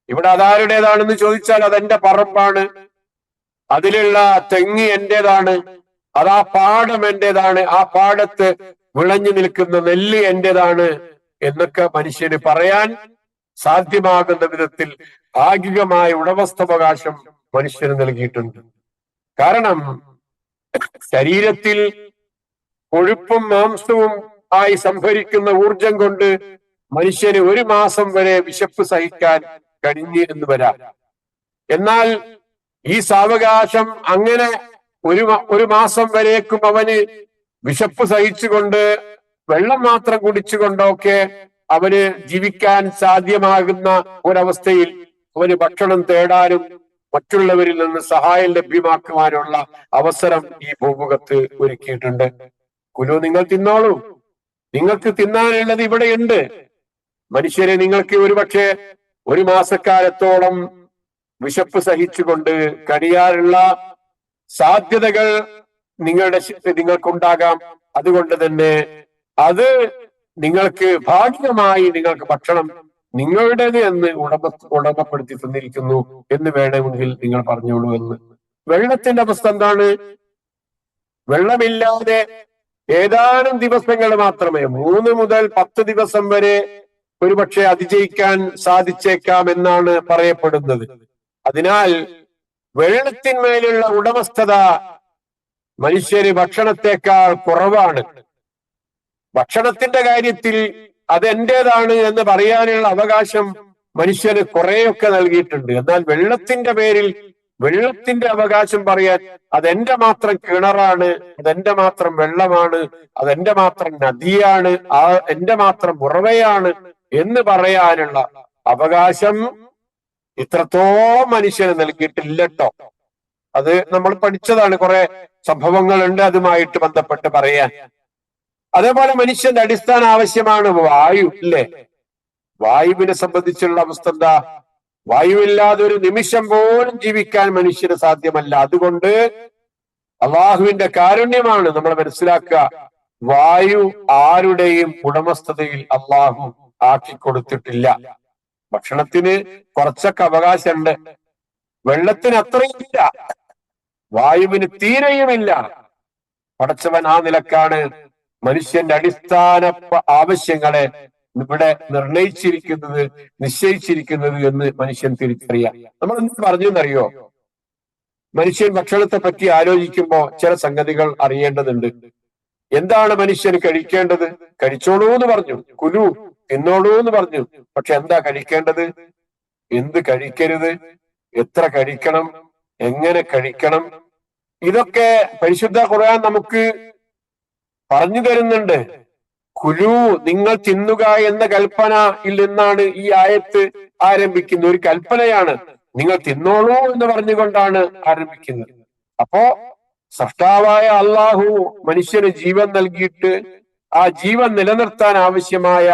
ഇവിടെ അതാരുടേതാണെന്ന് ചോദിച്ചാൽ അതെന്റെ പറമ്പാണ്, അതിലുള്ള തെങ്ങ് എന്റേതാണ്, ആ പാടം എന്റേതാണ്, ആ പാടത്ത് വിളഞ്ഞു നിൽക്കുന്ന നെല്ല് എന്റേതാണ് എന്നൊക്കെ മനുഷ്യന് പറയാൻ സാധ്യമാകുന്ന വിധത്തിൽ ഭാഗികമായ ഉടമസ്ഥാവകാശം മനുഷ്യന് നൽകിയിട്ടുണ്ട്. കാരണം ശരീരത്തിൽ കൊഴുപ്പും മാംസവും ആയി സംഭരിക്കുന്ന ഊർജം കൊണ്ട് മനുഷ്യന് ഒരു മാസം വരെ വിശപ്പ് സഹിക്കാൻ കഴിഞ്ഞു എന്ന് വരാം. എന്നാൽ ഈ സാവകാശം അങ്ങനെ ഒരു മാസം വരേക്കും അവന് വിശപ്പ് സഹിച്ചുകൊണ്ട് വെള്ളം മാത്രം കുടിച്ചുകൊണ്ടൊക്കെ അവന് ജീവിക്കാൻ സാധ്യമാകുന്ന ഒരവസ്ഥയിൽ അവന് ഭക്ഷണം തേടാനും മറ്റുള്ളവരിൽ നിന്ന് സഹായം ലഭ്യമാക്കുവാനുള്ള അവസരം ഈ ഭൂമുഖത്ത് ഒരുക്കിയിട്ടുണ്ട്. കുലു, നിങ്ങൾ തിന്നോളൂ, നിങ്ങൾക്ക് തിന്നാനുള്ളത് ഇവിടെയുണ്ട്. മനുഷ്യരെ, നിങ്ങൾക്ക് ഒരുപക്ഷെ ഒരു മാസക്കാലത്തോളം വിശപ്പ് സഹിച്ചുകൊണ്ട് കഴിയാനുള്ള സാധ്യതകൾ നിങ്ങൾക്കുണ്ടാകാം. അതുകൊണ്ട് തന്നെ അത് നിങ്ങൾക്ക് ഭാഗികമായി നിങ്ങൾക്ക് ഭക്ഷണം നിങ്ങളുടേത് എന്ന് ഉടമപ്പെടുത്തി തന്നിരിക്കുന്നു എന്ന് വേണമെങ്കിൽ നിങ്ങൾ പറഞ്ഞോളൂ എന്ന്. വെള്ളത്തിന്റെ അവസ്ഥ എന്താണ്? വെള്ളമില്ലാതെ ഏതാനും ദിവസങ്ങൾ മാത്രമേ, 3 മുതൽ 10 ദിവസം വരെ ഒരുപക്ഷെ അതിജയിക്കാൻ സാധിച്ചേക്കാം എന്നാണ് പറയപ്പെടുന്നത്. അതിനാൽ വെള്ളത്തിന്മേലുള്ള ഉടമസ്ഥത മനുഷ്യര് ഭക്ഷണത്തെക്കാൾ കുറവാണ്. ഭക്ഷണത്തിന്റെ കാര്യത്തിൽ അതെന്റേതാണ് എന്ന് പറയാനുള്ള അവകാശം മനുഷ്യന് കുറെയൊക്കെ നൽകിയിട്ടുണ്ട്. എന്നാൽ വെള്ളത്തിന്റെ പേരിൽ വെള്ളത്തിന്റെ അവകാശം പറയാൻ അതെന്റെ മാത്രം കിണറാണ്, അതെന്റെ മാത്രം വെള്ളമാണ്, അതെന്റെ മാത്രം നദിയാണ്, എന്റെ മാത്രം ഉറവയാണ് എന്ന് പറയാനുള്ള അവകാശം ഇത്രത്തോളം മനുഷ്യന് നൽകിയിട്ടില്ലട്ടോ. അത് നമ്മൾ പഠിച്ചതാണ്, കുറെ സംഭവങ്ങളുണ്ട് അതുമായിട്ട് ബന്ധപ്പെട്ട് പറയാൻ. അതേപോലെ മനുഷ്യന്റെ അടിസ്ഥാന ആവശ്യമാണ് വായു, ഇല്ലേ? വായുവിനെ സംബന്ധിച്ചുള്ള അവസ്ഥ എന്താ? വായുവില്ലാതെ ഒരു നിമിഷം പോലും ജീവിക്കാൻ മനുഷ്യന് സാധ്യമല്ല. അതുകൊണ്ട് അള്ളാഹുവിന്റെ കാരുണ്യമാണ് നമ്മൾ മനസ്സിലാക്കുക. വായു ആരുടെയും ഉടമസ്ഥതയിൽ അള്ളാഹു ആക്കി കൊടുത്തിട്ടില്ല. ഭക്ഷണത്തിന് കുറച്ചൊക്കെ അവകാശമുണ്ട്, വെള്ളത്തിന് അത്രയും ഇല്ല, വായുവിന് തീരെയുമില്ല. പടച്ചവൻ ആ നിലക്കാണ് മനുഷ്യന്റെ അടിസ്ഥാന ആവശ്യങ്ങളെ ഇവിടെ നിർണയിച്ചിരിക്കുന്നത്, നിശ്ചയിച്ചിരിക്കുന്നത് എന്ന് മനുഷ്യൻ തിരിച്ചറിയാം. നമ്മൾ എന്ത് പറഞ്ഞു എന്നറിയോ? മനുഷ്യൻ ഭക്ഷണത്തെ പറ്റി ആലോചിക്കുമ്പോ ചില സംഗതികൾ അറിയേണ്ടതുണ്ട്. എന്താണ് മനുഷ്യന് കഴിക്കേണ്ടത്? കഴിച്ചോളൂ എന്ന് പറഞ്ഞു, കുലു തിന്നോളൂ എന്ന് പറഞ്ഞു. പക്ഷെ എന്താ കഴിക്കേണ്ടത്? എന്ത് കഴിക്കരുത്? എത്ര കഴിക്കണം? എങ്ങനെ കഴിക്കണം? ഇതൊക്കെ പരിശുദ്ധ ഖുർആൻ നമുക്ക് പറഞ്ഞു തരുന്നുണ്ട്. കുലു, നിങ്ങൾ തിന്നുക എന്ന കൽപ്പനയിൽ നിന്നാണ് ഈ ആയത്ത് ആരംഭിക്കുന്നത്. ഒരു കൽപ്പനയാണ്, നിങ്ങൾ തിന്നോളൂ എന്ന് പറഞ്ഞുകൊണ്ടാണ് ആരംഭിക്കുന്നത്. അപ്പോ സൃഷ്ടാവായ അള്ളാഹു മനുഷ്യന് ജീവൻ നൽകിയിട്ട് ആ ജീവൻ നിലനിർത്താൻ ആവശ്യമായ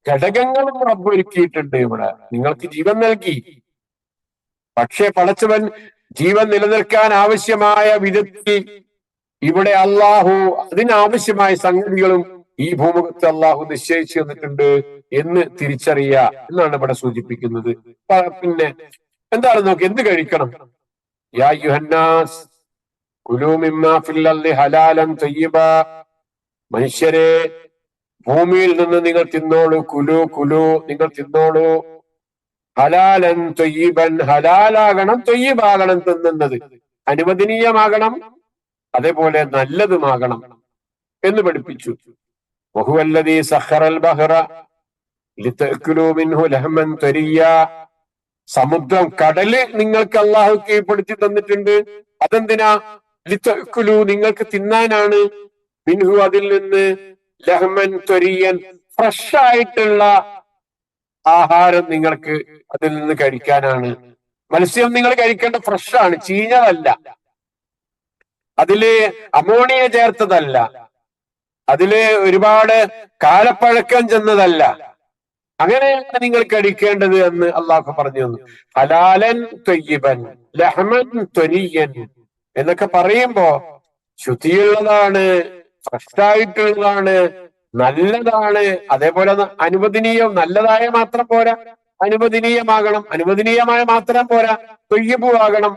ഘടകങ്ങളും റബ്ബ് ഒരുക്കിയിട്ടുണ്ട്. ഇവിടെ നിങ്ങൾക്ക് ജീവൻ നൽകി, പക്ഷേ പടച്ചവൻ ജീവൻ നിലനിൽക്കാൻ ആവശ്യമായ വിധത്തിൽ ഇവിടെ അള്ളാഹു അതിനാവശ്യമായ സംഗതികളും ഈ ഭൂമുഖത്ത് അള്ളാഹു നിശ്ചയിച്ചു തന്നിട്ടുണ്ട് എന്ന് തിരിച്ചറിയുക എന്നാണ് ഇവിടെ സൂചിപ്പിക്കുന്നത്. പിന്നെ എന്താണ് നോക്കി, എന്ത് കഴിക്കണം? യാ യുഹന്നാസ് കുലൂ മിമ്മാ ഫിൽ അർളി ഹലാലൻ തയ്യിബാ, മനുഷ്യരെ ഭൂമിയിൽ നിന്ന് നിങ്ങൾ തിന്നോളൂ, കുലു കുലു നിങ്ങൾ തിന്നോളൂ, ഹലാലൻ ത്വയ്യിബൻ, ഹലാലാകണം, ത്വയ്യിബാകണം, തിന്നുന്നത് അനുവദനീയമാകണം, അതേപോലെ നല്ലതുമാകണം എന്ന് പഠിപ്പിച്ചു. വഹുവല്ലദീ സഖറൽ ബഹറ ലിതഅകുലൂ മിൻഹു ലഹ്മൻ ത്വരിയ്യാ, സമുദ്രം, കടല് നിങ്ങൾക്ക് അള്ളാഹു കീഴ്പ്പെടുത്തി തന്നിട്ടുണ്ട്. അതെന്തിനാ? ലിതഅകുലൂ, നിങ്ങൾക്ക് തിന്നാനാണ്, മിൻഹു അതിൽ നിന്ന്, ലഹ്മൻ ത്വരിയ്യൻ, ഫ്രഷ് ആയിട്ടുള്ള ആഹാരം നിങ്ങൾക്ക് അതിൽ നിന്ന് കഴിക്കാനാണ്. മത്സ്യം നിങ്ങൾ കഴിക്കേണ്ട ഫ്രഷാണ്, ചീഞ്ഞതല്ല, അതില് അമോണിയ ചേർത്തതല്ല, അതില് ഒരുപാട് കാലപ്പഴക്കം ചെന്നതല്ല. അങ്ങനെയാണ് നിങ്ങൾ കഴിക്കേണ്ടത് എന്ന് അള്ളാഹു പറഞ്ഞു തന്നു. ഹലാലൻ ത്വയ്യിബൻ ലഹ്മൻ ത്വരിയ്യൻ എന്നൊക്കെ പറയുമ്പോ ശുദ്ധിയുള്ളതാണ്, ഫ്രഷായിട്ടുള്ളതാണ്, നല്ലതാണ്. അതേപോലെ അനുവദനീയം, നല്ലതായ മാത്രം പോരാ, അനുവദനീയമാകണം, അനുവദനീയമായ മാത്രം പോരാ, ത്വയ്യിബു ആകണം.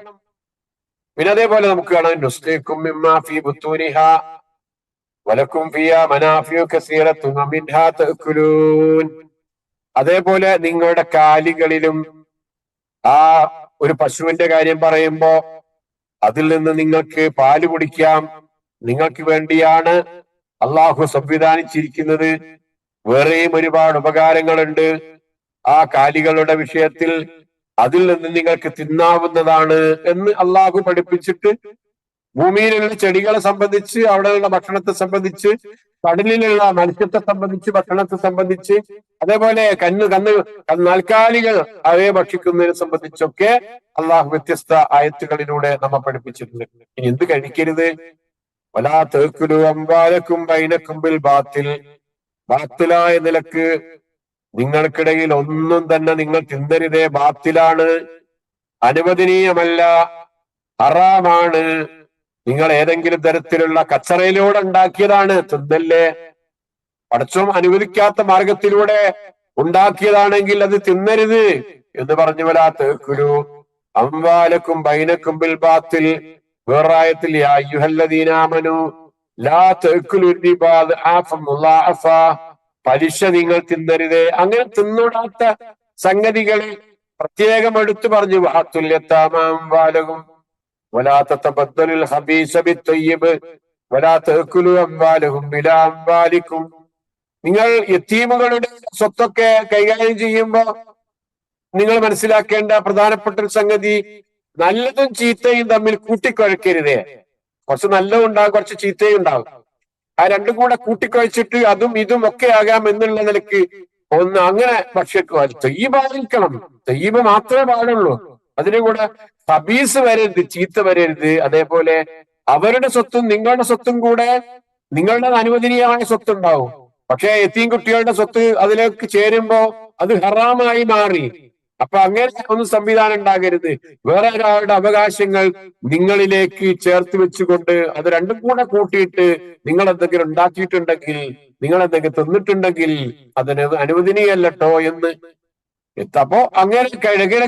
പിന്നെ അതേപോലെ നമുക്ക് കാണാം, നുസ്ഖിക്കും മിമ്മാ ഫീ ബുത്തൂനിഹാ വലക്കും ഫിയാ മനാഫിഉ കസീറത്തുൻ വമിൻഹാ തഅകുലൂൻ. അതേപോലെ നിങ്ങളുടെ കാലികളിലും, ആ ഒരു പശുവിന്റെ കാര്യം പറയുമ്പോ അതിൽ നിന്ന് നിങ്ങൾക്ക് പാല് കുടിക്കാം, നിങ്ങൾക്ക് വേണ്ടിയാണ് അള്ളാഹു സംവിധാനിച്ചിരിക്കുന്നത്. വേറെയും ഒരുപാട് ഉപകാരങ്ങളുണ്ട് ആ കാലികളുടെ വിഷയത്തിൽ. അതിൽ നിന്ന് നിങ്ങൾക്ക് തിന്നാവുന്നതാണ് എന്ന് അള്ളാഹു പഠിപ്പിച്ചിട്ട് ഭൂമിയിലുള്ള ചെടികളെ സംബന്ധിച്ച്, അവിടെയുള്ള ഭക്ഷണത്തെ സംബന്ധിച്ച്, കടലിലുള്ള മത്സ്യത്തെ സംബന്ധിച്ച്, ഭക്ഷണത്തെ സംബന്ധിച്ച്, അതേപോലെ നാൽക്കാലികൾ അവയെ ഭക്ഷിക്കുന്നതിനെ സംബന്ധിച്ചൊക്കെ അള്ളാഹു വ്യത്യസ്ത ആയത്തുകളിലൂടെ നമ്മെ പഠിപ്പിച്ചിട്ടുണ്ട്. ഇനി എന്ത് കഴിക്കരുത്? വലാ തഅകുലൂ അംവാലക്കും ബൈനക്കും ബിൽ ബാത്തിൽ, ബാത്തിലായ നിലക്ക് നിങ്ങൾക്കിടയിൽ ഒന്നും തന്നെ നിങ്ങൾ തിന്നരുതേ, ബാത്തിലാണ്, അനുവദനീയമല്ല, ഹറാമാണ്. നിങ്ങൾ ഏതെങ്കിലും തരത്തിലുള്ള കച്ചറയിലൂടെ ഉണ്ടാക്കിയതാണ്, തിന്നല്ലേ. പടച്ചോൻ അനുവദിക്കാത്ത മാർഗത്തിലൂടെ ഉണ്ടാക്കിയതാണെങ്കിൽ അത് തിന്നരുത് എന്ന് പറഞ്ഞു. വലാ തഅകുലൂ അംവാലക്കും ബൈനക്കും ബിൽ ബാത്തിൽ. വേറായത്തിൽ യാ അയ്യുഹല്ലദീന ആമനൂ ലാ തഅകുലു റിബാ അദ്ആഫൻ മുളാഅഫ, പലിശ നിങ്ങൾ തിന്നരുത്. അങ്ങനെ തിന്നൂടാത്ത സംഗതികളിൽ പ്രത്യേകം എടുത്തു പറഞ്ഞു. വഅത്തുൽ യതാമ അംവാലഹും വലാ തതബദ്ദലുൽ ഖബീസ ബിത്തയ്യിബ് വലാ തഅകുലു അംവാലഹും ബിലാ അംവാലിക്കും. നിങ്ങൾ യതീമുകളുടെ സ്വത്തൊക്കെ കൈകാര്യം ചെയ്യുമ്പോ നിങ്ങൾ മനസ്സിലാക്കേണ്ട പ്രധാനപ്പെട്ട ഒരു സംഗതി, നല്ലതും ചീത്തയും തമ്മിൽ കൂട്ടിക്കുഴക്കരുതേ. കുറച്ച് നല്ലതും ഉണ്ടാകും, കുറച്ച് ചീത്തയും ഉണ്ടാകും. ആ രണ്ടും കൂടെ കൂട്ടിക്കുഴച്ചിട്ട് അതും ഇതും ഒക്കെ ആകാം എന്നുള്ള നിലയ്ക്ക് ഒന്ന് അങ്ങനെ ഭക്ഷിക്കുക. തയ്യിബായിരിക്കണം, തയ്യിബ് മാത്രമേ പാടുള്ളൂ. അതിന് കൂടെ ഹബീസ് വരരുത്, ചീത്ത വരരുത്. അതേപോലെ അവരുടെ സ്വത്തും നിങ്ങളുടെ സ്വത്തും കൂടെ നിങ്ങളുടെ അനുവദനീയമായ സ്വത്തുണ്ടാവും. പക്ഷെ യതീം കുട്ടികളുടെ സ്വത്ത് അതിലേക്ക് ചേരുമ്പോ അത് ഹറാമായി മാറി. അപ്പൊ അങ്ങനെ ഒന്നും സംവിധാനം ഉണ്ടാകരുത്. വേറെ ഒരാളുടെ അവകാശങ്ങൾ നിങ്ങളിലേക്ക് ചേർത്ത് വെച്ചുകൊണ്ട് അത് രണ്ടും കൂടെ കൂട്ടിയിട്ട് നിങ്ങൾ എന്തെങ്കിലും ഉണ്ടാക്കിയിട്ടുണ്ടെങ്കിൽ, നിങ്ങൾ എന്തെങ്കിലും തിന്നിട്ടുണ്ടെങ്കിൽ അതിന് അനുവദനീയല്ലോ എന്ന്. അപ്പോ അങ്ങനെ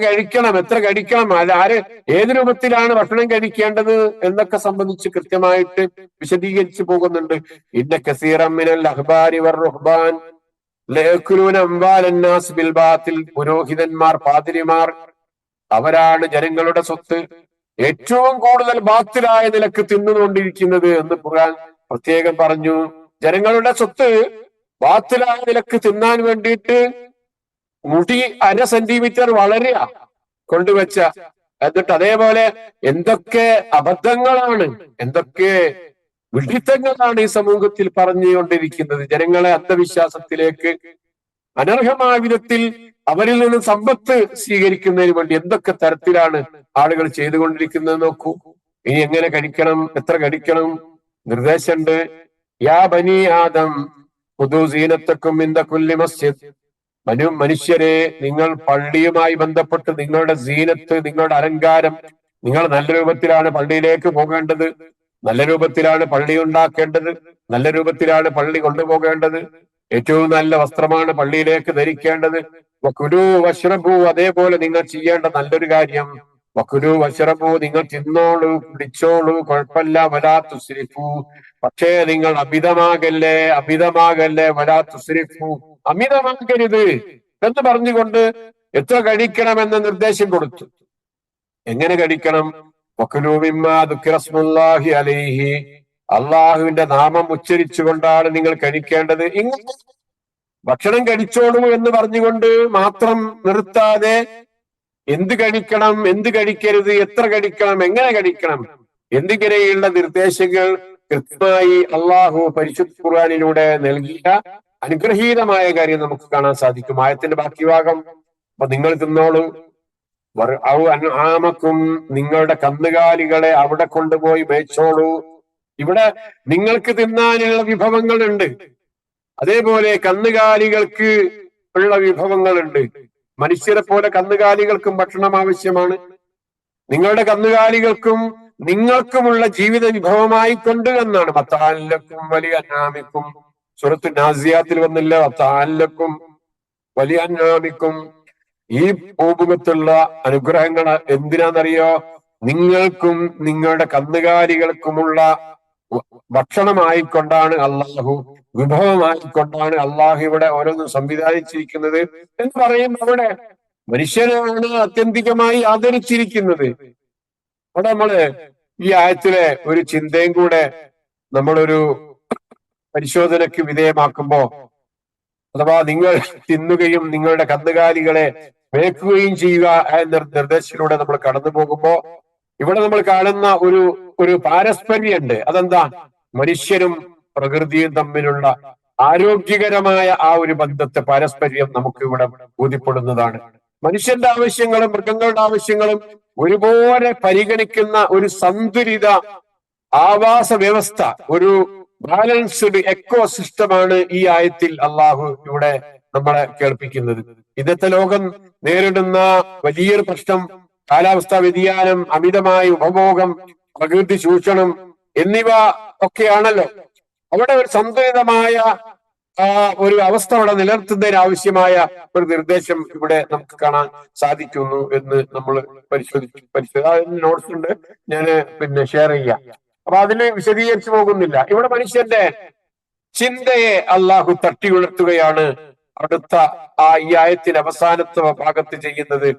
കഴിക്കണം, എത്ര കഴിക്കണം, ആര് ഏത് രൂപത്തിലാണ് ഭക്ഷണം കഴിക്കേണ്ടത് എന്നൊക്കെ സംബന്ധിച്ച് കൃത്യമായിട്ട് വിശദീകരിച്ചു പോകുന്നുണ്ട്. ഇന്ന കസീറൻ മിനൽ അഹ്ബാരി വർ-റുഹ്ബാൻ ലയക്കുലൂന അംവാലന്നാസ് ബിൽ ബാത്തിൽ. പുരോഹിതന്മാർ, പാതിരിമാർ അവരാണ് ജനങ്ങളുടെ സ്വത്ത് ഏറ്റവും കൂടുതൽ ബാത്തിലായ നിലക്ക് തിന്നുകൊണ്ടിരിക്കുന്നത് എന്ന് ഖുർആൻ പ്രത്യേകം പറഞ്ഞു. ജനങ്ങളുടെ സ്വത്ത് ബാത്തിലായ നിലക്ക് തിന്നാൻ വേണ്ടിയിട്ട് മുടി 1/2 സെന്റിമീറ്റർ വളരെയ കൊണ്ടുവച്ച, എന്നിട്ട് അതേപോലെ എന്തൊക്കെ അബദ്ധങ്ങളാണ്, എന്തൊക്കെ വിഡിത്തങ്ങളാണ് ഈ സമൂഹത്തിൽ പറഞ്ഞുകൊണ്ടിരിക്കുന്നത്. ജനങ്ങളെ അന്ധവിശ്വാസത്തിലേക്ക് അനർഹമായ വിധത്തിൽ അവരിൽ നിന്ന് സമ്പത്ത് സ്വീകരിക്കുന്നതിന് വേണ്ടി എന്തൊക്കെ തരത്തിലാണ് ആളുകൾ ചെയ്തുകൊണ്ടിരിക്കുന്നത് നോക്കൂ. ഇനി എങ്ങനെ കഴിക്കണം, എത്ര കഴിക്കണം, നിർദ്ദേശമുണ്ട്. യാ ബനി ആദം ഖുദൂ സീനത്തക്കും ഇൻദ കുല്ലി മസ്ജിദ്. മനുഷ്യരെ, നിങ്ങൾ പള്ളിയുമായി ബന്ധപ്പെട്ട് നിങ്ങളുടെ സീനത്ത്, നിങ്ങളുടെ അലങ്കാരം, നിങ്ങൾ നല്ല രൂപത്തിലാണ് പള്ളിയിലേക്ക് പോകേണ്ടത്, നല്ല രൂപത്തിലാണ് പള്ളി ഉണ്ടാക്കേണ്ടത്, നല്ല രൂപത്തിലാണ് പള്ളി കൊണ്ടുപോകേണ്ടത്, ഏറ്റവും നല്ല വസ്ത്രമാണ് പള്ളിയിലേക്ക് ധരിക്കേണ്ടത്. വകുലൂ വശ്റബൂ, അതേപോലെ നിങ്ങൾ ചെയ്യേണ്ട നല്ലൊരു കാര്യം വകുലൂ വശ്റബൂ, നിങ്ങൾ തിന്നോളൂ, കുടിച്ചോളൂ, കുഴപ്പമില്ല, വലാ തുസ്രിഫൂ, പക്ഷേ നിങ്ങൾ അമിതമാകല്ലേ, വലാ തുസ്രിഫൂ, അമിതമാകരുത് എന്ന് പറഞ്ഞുകൊണ്ട് എത്ര കഴിക്കണമെന്ന നിർദ്ദേശം കൊടുത്തു. എങ്ങനെ കഴിക്കണം? വകുലൂ മിമ്മാ ദുക്കിറ സ്മുല്ലാഹി അലൈഹി, അള്ളാഹുവിന്റെ നാമം ഉച്ചരിച്ചുകൊണ്ടാണ് നിങ്ങൾ കഴിക്കേണ്ടത്. ഇങ്ങനെ ഭക്ഷണം കഴിച്ചോളൂ എന്ന് പറഞ്ഞുകൊണ്ട് മാത്രം നിർത്താതെ എന്ത് കഴിക്കണം, എന്ത് കഴിക്കരുത്, എത്ര കഴിക്കണം, എങ്ങനെ കഴിക്കണം എന്നിങ്ങനെയുള്ള നിർദ്ദേശങ്ങൾ കൃത്യമായി അള്ളാഹു പരിശുദ്ധ ഖുർആനിലൂടെ നൽകിയ അനുഗ്രഹീതമായ കാര്യം നമുക്ക് കാണാൻ സാധിക്കും. ആയത്തിന്റെ ബാക്കി ഭാഗം, അപ്പൊ നിങ്ങൾ തിന്നോളൂ, ആമക്കും, നിങ്ങളുടെ കന്നുകാലികളെ അവിടെ കൊണ്ടുപോയി മേച്ചോളൂ. ഇവിടെ നിങ്ങൾക്ക് തിന്നാനുള്ള വിഭവങ്ങളുണ്ട്, അതേപോലെ കന്നുകാലികൾക്ക് ഉള്ള വിഭവങ്ങളുണ്ട്. മനുഷ്യരെ പോലെ കന്നുകാലികൾക്കും ഭക്ഷണം ആവശ്യമാണ്. നിങ്ങളുടെ കന്നുകാലികൾക്കും നിങ്ങൾക്കുമുള്ള ജീവിത വിഭവമായിക്കൊണ്ട് എന്നാണ്. മത്താലക്കും വലിയ അന്നാമിക്കും, സൂറത്തു നാസിയാത്തിൽ വന്നില്ല, മത്താലക്കും വലിയ അന്നാമിക്കും. ഈ ഭൂമുഖത്തുള്ള അനുഗ്രഹങ്ങൾ എന്തിനാണെന്നറിയോ? നിങ്ങൾക്കും നിങ്ങളുടെ കന്നുകാലികൾക്കുമുള്ള ഭക്ഷണമായിക്കൊണ്ടാണ് അള്ളാഹു, വിഭവമായിക്കൊണ്ടാണ് അള്ളാഹു ഇവിടെ ഓരോന്നും സംവിധാനിച്ചിരിക്കുന്നത് എന്ന് പറയും. അവിടെ മനുഷ്യനാണ് ആത്യന്തികമായി ആദരിച്ചിരിക്കുന്നത്. അവിടെ നമ്മള് ഈ ആയത്തിലെ ഒരു ചിന്തയും കൂടെ നമ്മളൊരു പരിശോധനയ്ക്ക് വിധേയമാക്കുമ്പോ, അഥവാ നിങ്ങൾ തിന്നുകയും നിങ്ങളുടെ കന്നുകാലികളെ മേക്കുകയും ചെയ്യുക എന്ന നിർദ്ദേശത്തിലൂടെ നമ്മൾ കടന്നു പോകുമ്പോ ഇവിടെ നമ്മൾ കാണുന്ന ഒരു പാരസ്പര്യമുണ്ട്. അതെന്താ? മനുഷ്യരും പ്രകൃതിയും തമ്മിലുള്ള ആരോഗ്യകരമായ ആ ഒരു ബന്ധത്തെ, പാരസ്പര്യം നമുക്ക് ഇവിടെ ബോധ്യപ്പെടുന്നതാണ്. മനുഷ്യന്റെ ആവശ്യങ്ങളും മൃഗങ്ങളുടെ ആവശ്യങ്ങളും ഒരുപോലെ പരിഗണിക്കുന്ന ഒരു സന്തുലിത ആവാസ വ്യവസ്ഥ, ഒരു ബാലൻസ്ഡ് എക്കോ സിസ്റ്റമാണ് ഈ ആയത്തിൽ അള്ളാഹു ഇവിടെ നമ്മളെ കേൾപ്പിക്കുന്നത്. ഇന്നത്തെ ലോകം നേരിടുന്ന വലിയൊരു പ്രശ്നം കാലാവസ്ഥാ വ്യതിയാനം, അമിതമായ ഉപഭോഗം, പ്രകൃതി ചൂഷണം എന്നിവ ഒക്കെയാണല്ലോ. അവിടെ ഒരു സന്തുലിതമായ ഒരു അവസ്ഥ അവിടെ നിലനിർത്തുന്നതിന് ആവശ്യമായ ഒരു നിർദ്ദേശം ഇവിടെ നമുക്ക് കാണാൻ സാധിക്കുന്നു എന്ന് നമ്മൾ പരിശോധിച്ചു. നോട്ട്സ് ഉണ്ട്, ഞാൻ ഷെയർ ചെയ്യാം. അപ്പൊ അതിന് വിശദീകരിച്ചു പോകുന്നില്ല. ഇവിടെ മനുഷ്യന്റെ ചിന്തയെ അള്ളാഹു തട്ടി ഉണർത്തുകയാണ് അടുത്ത ഈ ആയത്തിന്റെ അവസാനത്തെ ഭാഗത്ത് ചെയ്യുന്നത്.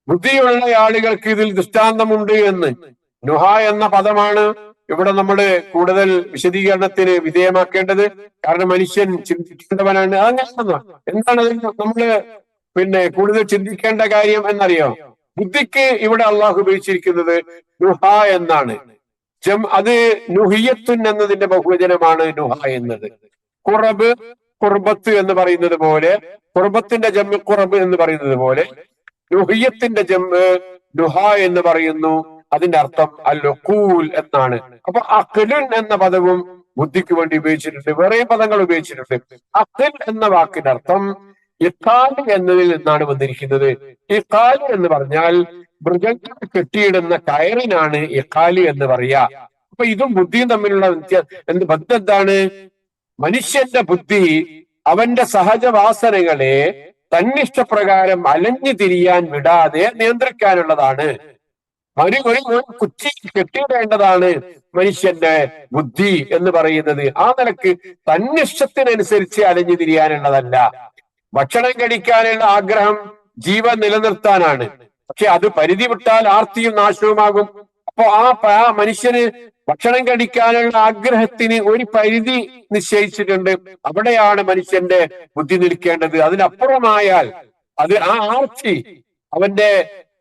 ബുദ്ധിയുള്ള ആളുകൾക്ക് ഇതിൽ ദൃഷ്ടാന്തമുണ്ട് എന്ന്. നുഹ എന്ന പദമാണ് ഇവിടെ നമ്മൾ കൂടുതൽ വിശദീകരണത്തിന് വിധേയമാക്കേണ്ടത്. കാരണം മനുഷ്യൻ ചിന്തിക്കേണ്ടവനാണ്. അതങ്ങനെ എന്താണ് നമ്മള് കൂടുതൽ ചിന്തിക്കേണ്ട കാര്യം എന്നറിയോ? ബുദ്ധിക്ക് ഇവിടെ അള്ളാഹു ഉപയോഗിച്ചിരിക്കുന്നത് നുഹ എന്നാണ്. അത് നുഹിയത്തുൻ എന്നതിന്റെ ബഹുവചനമാണ് നുഹ എന്നത്. ഖുറബ്, ഖുർബത്ത് എന്ന് പറയുന്നത് പോലെ, ഖുർബത്തിന്റെ ജമ്മ് ഖുറബ് എന്ന് പറയുന്നത് പോലെ നുഹിയത്തിന്റെ ജമ്മ് നുഹ എന്ന് പറയുന്നു. അതിന്റെ അർത്ഥം അൽ ഉഖൂൽ എന്നാണ്. അപ്പൊ അഖ്ലുൻ എന്ന പദവും ബുദ്ധിക്ക് വേണ്ടി ഉപയോഗിച്ചിട്ടുണ്ട്, വേറെ പദങ്ങൾ ഉപയോഗിച്ചിട്ടുണ്ട്. അഖ്ൽ എന്ന വാക്കിന്റെ അർത്ഥം ഇഖാൽ എന്നതിൽ നിന്നാണ് വന്നിരിക്കുന്നത്. ഇഖാൽ എന്ന് പറഞ്ഞാൽ മൃഗങ്ങൾ കെട്ടിയിടുന്ന കയറിനാണ് ഇഖാല് എന്ന് പറയാ. അപ്പൊ ഇതും ബുദ്ധിയും തമ്മിലുള്ള ബന്ധം എന്താണ്? മനുഷ്യന്റെ ബുദ്ധി അവന്റെ സഹജവാസനകളെ തന്നിഷ്ടപ്രകാരം അലഞ്ഞു തിരിയാൻ വിടാതെ നിയന്ത്രിക്കാനുള്ളതാണ്. ഒരു കുറ്റി കെട്ടിയിടേണ്ടതാണ് മനുഷ്യന്റെ ബുദ്ധി എന്ന് പറയുന്നത്. ആ നിലക്ക് തന്നിഷ്ടത്തിനനുസരിച്ച് അലഞ്ഞു തിരിയാനുള്ളതല്ല. ഭക്ഷണം കഴിക്കാനുള്ള ആഗ്രഹം ജീവൻ നിലനിർത്താനാണ്. പക്ഷെ അത് പരിധി വിട്ടാൽ ആർത്തിയും നാശവുമാകും. അപ്പൊ ആ മനുഷ്യന് ഭക്ഷണം കഴിക്കാനുള്ള ആഗ്രഹത്തിന് ഒരു പരിധി നിശ്ചയിച്ചിട്ടുണ്ട്. അവിടെയാണ് മനുഷ്യന്റെ ബുദ്ധി നിൽക്കേണ്ടത്. അതിനപ്പുറമായാൽ അത് ആ ആർത്തി, അവന്റെ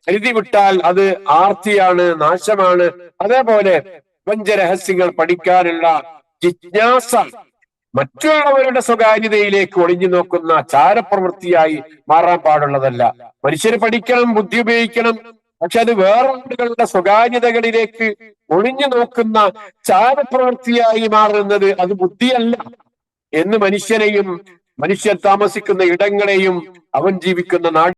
പരിധി വിട്ടാൽ അത് ആർത്തിയാണ്, നാശമാണ്. അതേപോലെ പഞ്ചരഹസ്യങ്ങൾ പഠിക്കാനുള്ള ജിജ്ഞാസ മറ്റുള്ളവരുടെ സ്വകാര്യതയിലേക്ക് ഒളിഞ്ഞു നോക്കുന്ന ചാരപ്രവൃത്തിയായി മാറാൻ പാടുള്ളതല്ല. മനുഷ്യര് പഠിക്കണം, ബുദ്ധി ഉപയോഗിക്കണം. പക്ഷെ അത് വേറെ ആളുകളുടെ സ്വകാര്യതകളിലേക്ക് ഒളിഞ്ഞു നോക്കുന്ന ചാരപ്രവൃത്തിയായി മാറുന്നത് അത് ബുദ്ധിയല്ല എന്ന് മനുഷ്യനെയും മനുഷ്യൻ താമസിക്കുന്ന ഇടങ്ങളെയും അവൻ ജീവിക്കുന്ന നാട്